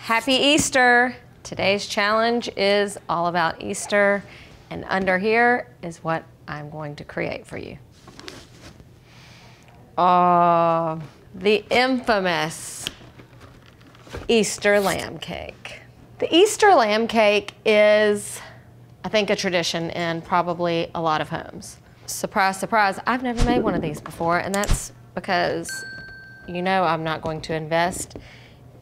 Happy Easter! Today's challenge is all about Easter, and under here is what I'm going to create for you. Oh, the infamous Easter lamb cake. The Easter lamb cake is, I think, a tradition in probably a lot of homes. Surprise, surprise, I've never made one of these before, and that's because you know I'm not going to invest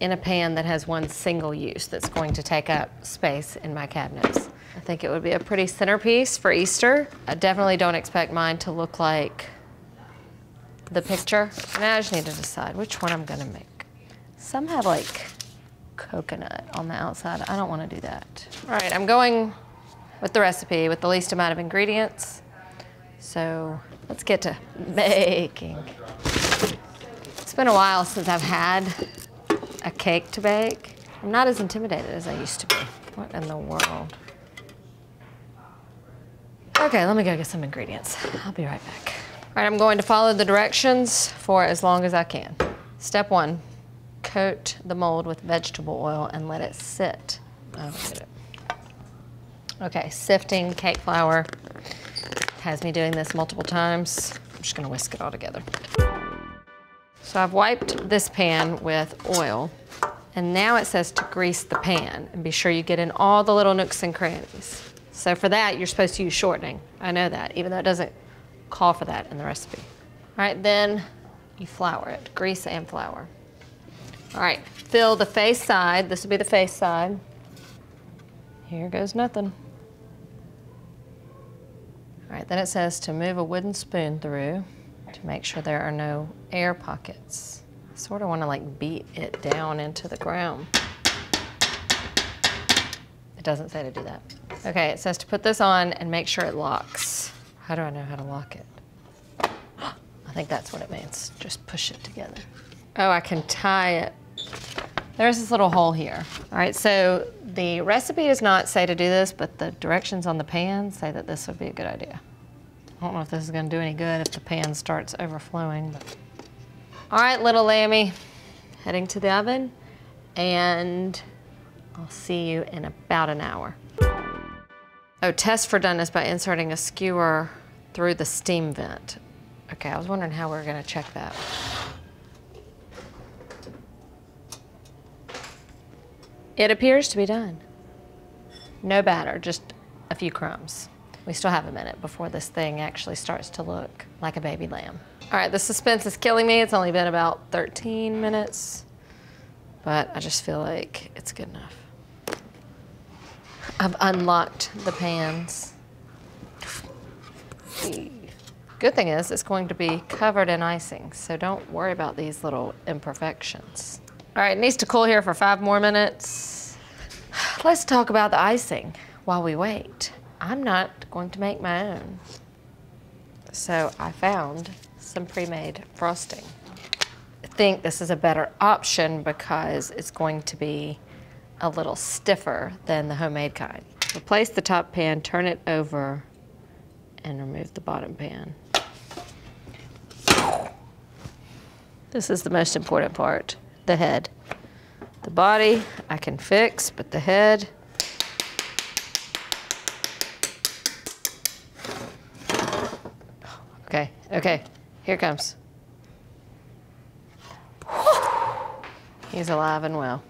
in a pan that has one single use that's going to take up space in my cabinets. I think it would be a pretty centerpiece for Easter. I definitely don't expect mine to look like the picture. Now I just need to decide which one I'm gonna make. Some have like coconut on the outside. I don't wanna do that. All right, I'm going with the recipe with the least amount of ingredients. So let's get to baking. It's been a while since I've had a cake to bake. I'm not as intimidated as I used to be. What in the world? Okay, let me go get some ingredients. I'll be right back. All right, I'm going to follow the directions for as long as I can. Step 1, coat the mold with vegetable oil and let it sit. Oh, get it. Okay, sifting cake flour has me doing this multiple times. I'm just gonna whisk it all together. So I've wiped this pan with oil, and now it says to grease the pan and be sure you get in all the little nooks and crannies. So for that, you're supposed to use shortening. I know that, even though it doesn't call for that in the recipe. All right, then you flour it, grease and flour. All right, fill the face side. This will be the face side. Here goes nothing. All right, then it says to move a wooden spoon through to make sure there are no air pockets. I sort of want to like beat it down into the ground. It doesn't say to do that. Okay, it says to put this on and make sure it locks. How do I know how to lock it? I think that's what it means. Just push it together. Oh, I can tie it. There's this little hole here. All right, so the recipe does not say to do this, but the directions on the pan say that this would be a good idea. I don't know if this is gonna do any good if the pan starts overflowing. But... All right, little lammy, heading to the oven, and I'll see you in about an hour. Oh, test for doneness by inserting a skewer through the steam vent. Okay, I was wondering how we were gonna check that. It appears to be done. No batter, just a few crumbs. We still have a minute before this thing actually starts to look like a baby lamb. All right, the suspense is killing me. It's only been about 13 minutes, but I just feel like it's good enough. I've unlocked the pans. Good thing is it's going to be covered in icing, so don't worry about these little imperfections. All right, it needs to cool here for 5 more minutes. Let's talk about the icing while we wait. I'm not going to make my own. So I found some pre-made frosting. I think this is a better option because it's going to be a little stiffer than the homemade kind. Replace the top pan, turn it over, and remove the bottom pan. This is the most important part, the head. The body I can fix, but the head, okay, here it comes. He's alive and well.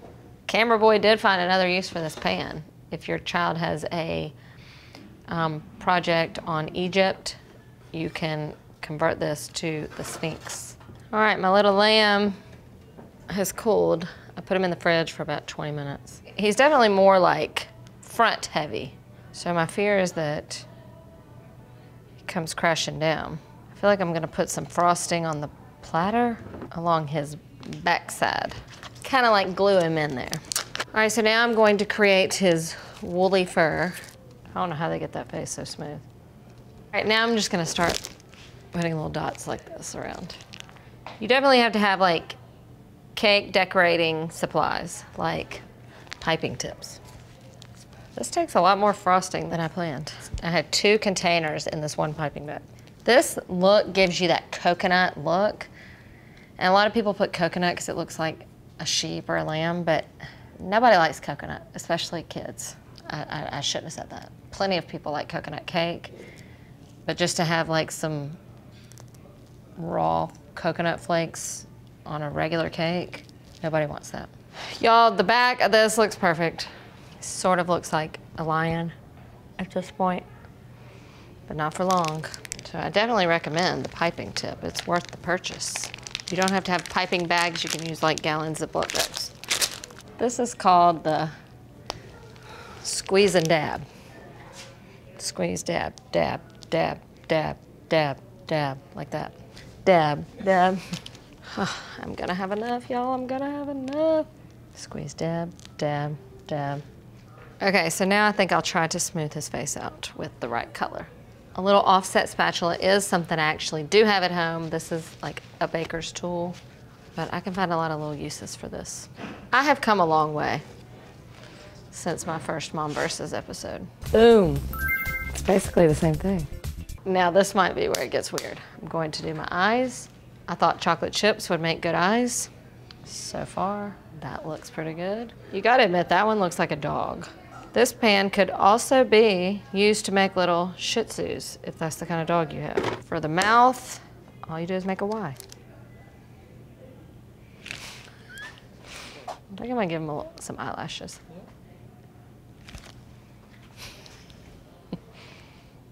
Camera boy did find another use for this pan. If your child has a project on Egypt, you can convert this to the Sphinx. All right, my little lamb has cooled. I put him in the fridge for about 20 minutes. He's definitely more like front heavy. So my fear is that he comes crashing down. I feel like I'm gonna put some frosting on the platter along his backside. Kind of like glue him in there. All right, so now I'm going to create his woolly fur. I don't know how they get that face so smooth. All right, now I'm just gonna start putting little dots like this around. You definitely have to have like cake decorating supplies, like piping tips. This takes a lot more frosting than I planned. I had 2 containers in this one piping bag. This look gives you that coconut look. And a lot of people put coconut because it looks like a sheep or a lamb, but Nobody likes coconut, especially kids. I shouldn't have said that. Plenty of people like coconut cake, but just to have like some raw coconut flakes on a regular cake, nobody wants that. Y'all, the back of this looks perfect. Sort of looks like a lion at this point, but not for long. So I definitely recommend the piping tip. It's worth the purchase. You don't have to have piping bags. You can use like gallon Ziploc bags. This is called the squeeze and dab. Squeeze, dab, dab, dab, dab, dab, dab, like that. Dab, dab. I'm gonna have enough, y'all. I'm gonna have enough. Squeeze, dab, dab, dab. Okay, so now I think I'll try to smooth his face out with the right color. A little offset spatula is something I actually do have at home. This is like a baker's tool, but I can find a lot of little uses for this. I have come a long way since my first Mom Versus episode. Boom. It's basically the same thing. Now this might be where it gets weird. I'm going to do my eyes. I thought chocolate chips would make good eyes. So far, that looks pretty good. You gotta admit, that one looks like a dog. This pan could also be used to make little Shih Tzus, if that's the kind of dog you have. For the mouth, all you do is make a Y. I think I might give him some eyelashes.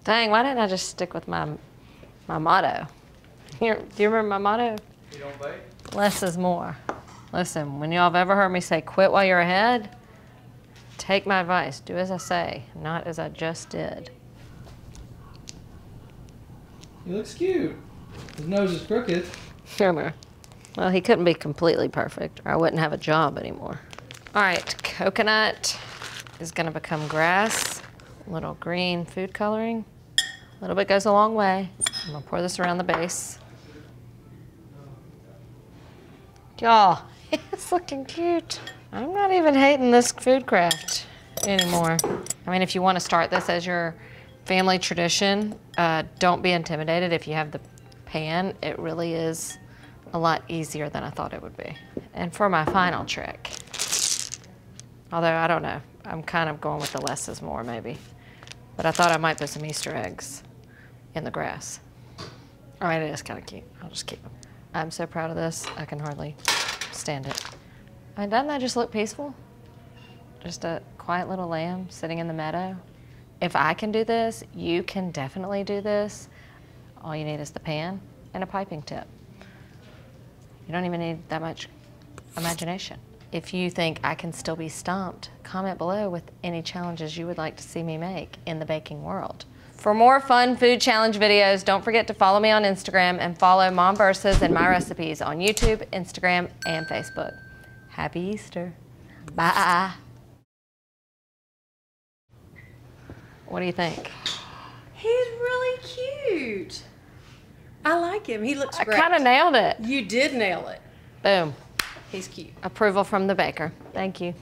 Dang, why didn't I just stick with my motto? Here, do you remember my motto? You don't bake? Less is more. Listen, when y'all have ever heard me say quit while you're ahead, take my advice. Do as I say, not as I just did. He looks cute. His nose is crooked. Well, he couldn't be completely perfect, or I wouldn't have a job anymore. All right, coconut is gonna become grass. A little green food coloring. A little bit goes a long way. I'm gonna pour this around the base. Y'all, it's looking cute. I'm not even hating this food craft anymore. I mean, if you want to start this as your family tradition, don't be intimidated if you have the pan. It really is a lot easier than I thought it would be. And for my final trick, although I don't know, I'm kind of going with the less is more maybe, but I thought I might put some Easter eggs in the grass. All right, it is kind of cute. I'll just keep them. I'm so proud of this, I can hardly stand it. I mean, doesn't that just look peaceful? Just a quiet little lamb sitting in the meadow. If I can do this, you can definitely do this. All you need is the pan and a piping tip. You don't even need that much imagination. If you think I can still be stumped, comment below with any challenges you would like to see me make in the baking world. For more fun food challenge videos, don't forget to follow me on Instagram and follow Mom Versus and MyRecipes on YouTube, Instagram, and Facebook. Happy Easter. Bye. What do you think? He's really cute. I like him. He looks great. I kind of nailed it. You did nail it. Boom. He's cute. Approval from the baker. Thank you.